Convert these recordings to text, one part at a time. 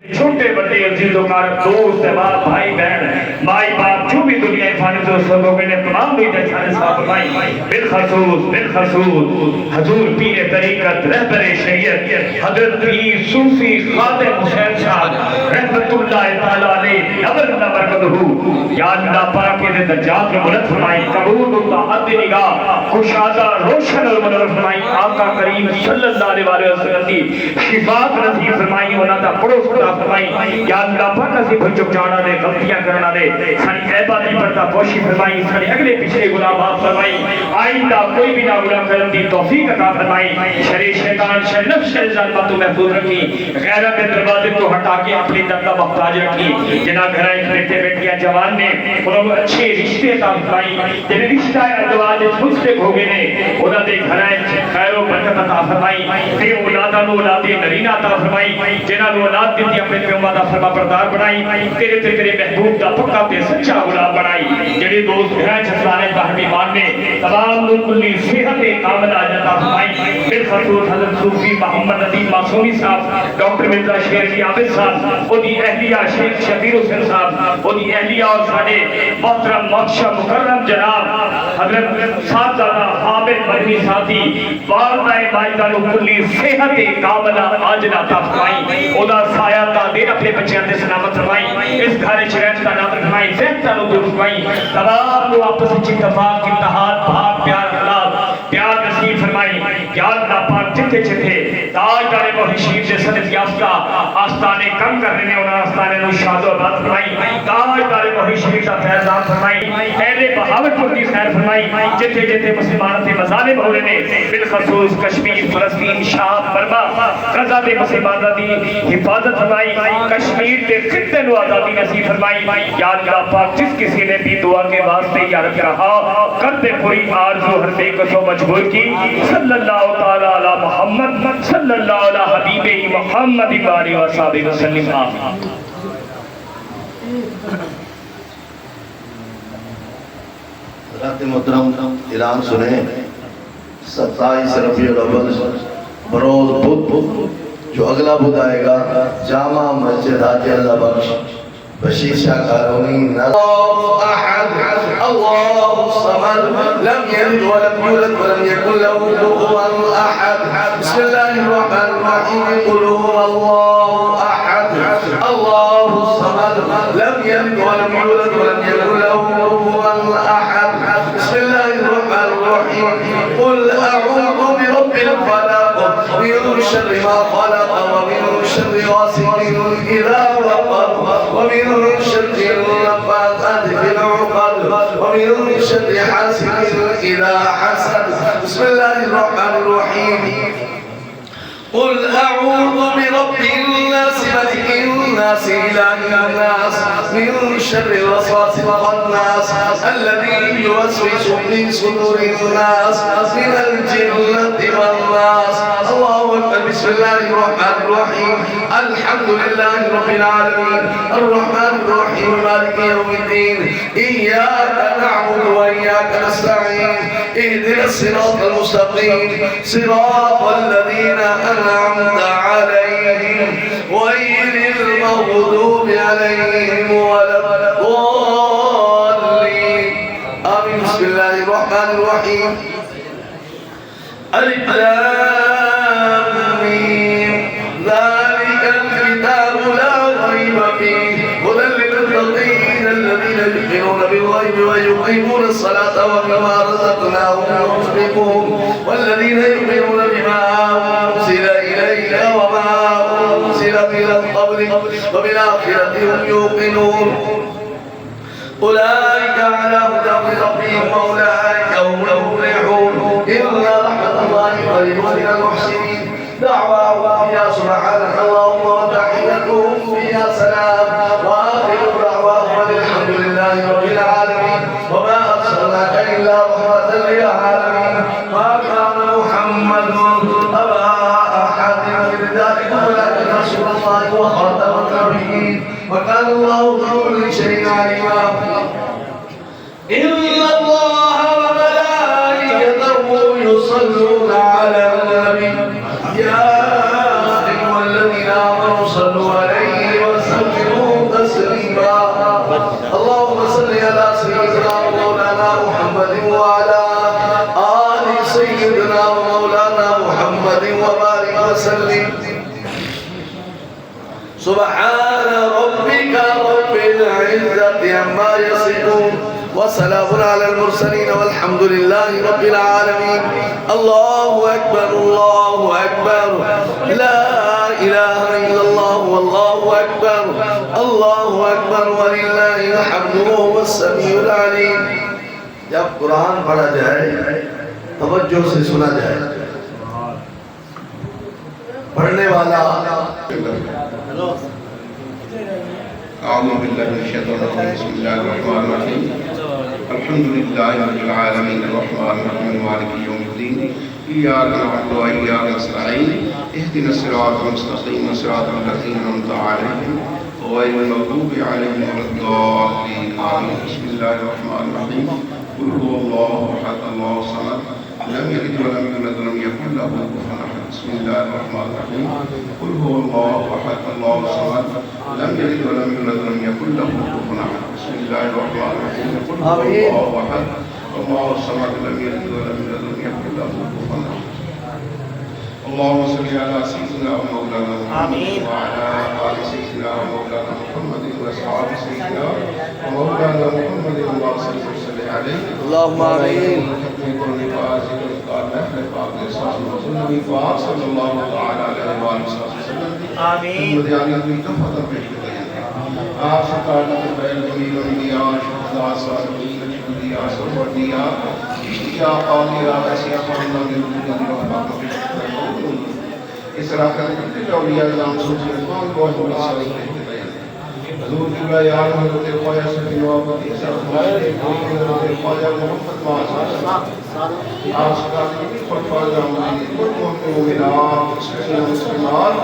چھوٹے بڑے عزیزوں کا دوست احباب بھائی بہن مائی باپ جو بھی دنیا فانی دوست لوگوں نے تمام بھی جیسے صاحب فرمائی بالخصوص حضور پیر طریقت رہبر شریعت حضرت پیر صوفی خادم حسین صاحب رحمت اللہ تعالیٰ علیہ ابر برکتہ یا اللہ پاک کے درجات میں بلند فرمائی قبول متحد نگاہ کشادہ روشن اور منور فرمائی آقا کریم صلی اللہ علیہ وسلم کی شفاعت نصیب فرمائی ہونا تھا پڑوس فرمائی یا اللہ پاک نصیب چک جانا دے غلطیاں کرنا دے ساری عیبادی پردہ پوشی فرمائی ساری اگلے پچھلے گناہات فرمائی آئندہ کوئی بھی نہ گناہ کرن دی توفیق عطا فرمائی شر شیطان شر نفس شر ظالمات تو محفوظ رکھی غیرت کے دروازے کو ہٹا کے اپنی درگاہ محتاج رکھی جنا گھرائیں بیٹے بیٹیاں جوان نے انہوں اچھے رشتے عطا فرمائی جن رشتہ ازواج مسلم ہو گئے نے انہاں دے گھرائیں خیر و برکت عطا فرمائی تے اولاداں نو اولاد نرینہ عطا فرمائی جنہاں نو اولاد دی اپنے پیغمبر دا فرما بردار بنائی تیرے تے تیرے محبوب دا پکا تے سچا غلام بنائی جڑے دوست ہیں چھسانے باہمی ماننے تمام لوگ کلی صحت کاملہ عطا فرمائی بالخصوص حضرت صوفی محمد ندیم معصومی صاحب ڈاکٹر مرزا شیر علی عابد صاحب اودی اہلیہ شیخ شبیر حسین صاحب اودی اہلیہ اور ساڈے محترم مقشہ مکرم جناب حضرت صاحبزادہ عابد مدنی ساتھی والدہ ماجدہ لوگ کلی صحت کاملہ عاجلہ عطا فرمائی اودا سایہ تا دیر اپنے بچیاں دے سلامت فرمائی اس گھر شریعت کا نام فرمائی زیادہ لوگ دور فرمائی تمام لوگ آپس اچھی اتفاق اتحاد بھاگ پیار اخلاق پیار نصیب فرمائی یا اللہ پاک جتے جتے تاجدار موحد شریف سے صدق یافتہ آستانے کم کرنے انہاں آستانے نو شاد و آباد فرمائی تاجدار موحد شریف کا فیضان فرمائی اہل بہاوت پر کی خیر فرمائی جتے جتے مسلمان سے مظالم ہو رہے نے بالخصوص کشمیر فلسطین شام برما غزہ دے مسلمان دی حفاظت فرمائی کشمیر دے خطے نو آزادی نصیب فرمائی یا اللہ پاک جس کسی نے بھی دعا کے واسطے یا رکھ رہا کر دے پوری آرزو ہر بے کسو مجبور کی صلی اللہ تعالی علی محمد صلی اللہ علی حبیب محمد باری و صحابہ وسلم آمین حضرات محترم اعلان سنیں 27 ربیع الاول بروز بدھ جو اگلا بدھ آئے گا جامع مسجد حاجی اللہ بخش بشیر شاہ کالونی اللہ احد اللہ الصمد لم یلد ولم یولد ولم یکن له کفوا احد بسم اللہ الرحمن الرحیم قل هو اللہ احد اللہ الصمد لم یلد ولم یولد ولم یکن له کفوا احد بسم اللہ الرحمن الرحیم قل اعوذ برب الفلق من شر ما خلق ومن شر غاسق اذا وقب ومن شر النفاثات في العقد ومن شر حاسد إذا حسد بسم الله الرحمن الرحيم قل أعوذ برب الناس ملك الناس إله الناس من شر الوسواس الخناس الذي يوسوس في صدور الناس من الجنة والناس الله أكبر بسم الله الرحمن الرحيم الحمد لله رب العالمين الرحمن الرحيم مالك يوم الدين إياك نعبد وإياك نستعين اهدنا الصراط المستقيم صراط الذين أنعمت عليهم غير المغضوب عليهم ولا الضالين آمين بسم الله الرحمن الرحيم ألف لام ميم ذلك الكتاب لا ريب فيه هدى للمتقين الذين يؤمنون بالغيب ويقيمون الصلاة ومما رزقناهم ينفقون والذين يؤمنون بما أنزل إليك وما أنزل من قبلك وبالآخرة هم يوقنون أولئك على هدى من ربهم وأولئك هم المفلحون إن رحمة الله قريب من المحسنين دعواهم يا سبحانك اللهم وتحيتهم فيها سلام وآخر دعواهم الحمد لله رب العالمين وما أرسلناك إلا رحمة للعالمين ما كان محمد أبا أحد من ذلك ولكن رسول الله وخاتم النبيين وكان الله بكل شيء عليما إن الله وملائكته يصلون على النبي يا أيها الذين آمنوا صلوا عليه سبحان ربك رب العزة عما يصفون وسلام على المرسلين والحمد لله رب العالمين. الله أكبر الله أكبر لا إله إلا الله والله أكبر الله أكبر ولله الحمد وهو السميع العليم. جب قرآن پڑھا جائے توجہ سے سنا جائے. پڑھنے والا أعوذ بالله من الشيطان الرجيم بسم الله الرحمن الرحيم الحمد لله رب العالمين الرحمن الرحيم مالك يوم الدين إياك نعبد وإياك نستعين اهدنا الصراط المستقيم صراط الذين أنعمت عليهم غير المغضوب عليهم ولا الضالين آمين. بسم الله الرحمن الرحيم قل هو الله أحد الله الصمد لم يلد ولم يولد ولم يكن له كفوا أحد. بسم الله الرحمن الرحيم قل هو الله أحد الله الصمد لم يلد ولم يولد ولم يكن له كفوا أحد. بسم الله الرحمن الرحيم قل هو الله أحد الله الصمد لم يلد ولم يولد ولم يكن له كفوا أحد. اللهم صل على سيدنا ومولانا محمد وعلى آل سيدنا ومولانا محمد وأصحاب سيدنا ومولانا محمد اللهم صل وسلم عليه. اللهم آمين. صلی اللہ تعالی علیہ وآلہ وسلم. آمین. آپ سرکار کا بیل جمیل انبیاء شہداء صالحین شہداء سرودیاء اشتیاء قالیاء ایسیاء فرمنا من دنیا رحمت اس راکر کتنے اولیاء نام سوچے کون بہت بڑا صالح حضور جبرا یا حضرت خواجہ صلی اللہ علیہ وسلم حضرت خواجہ محمد معاذ آپ سرکار کی خلفاء رحمانی کل مومنات مسلمات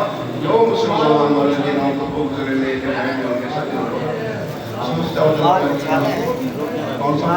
جو مسلمان مرجنوں کو پکر لے جائیں ان کے ساتھ کون سا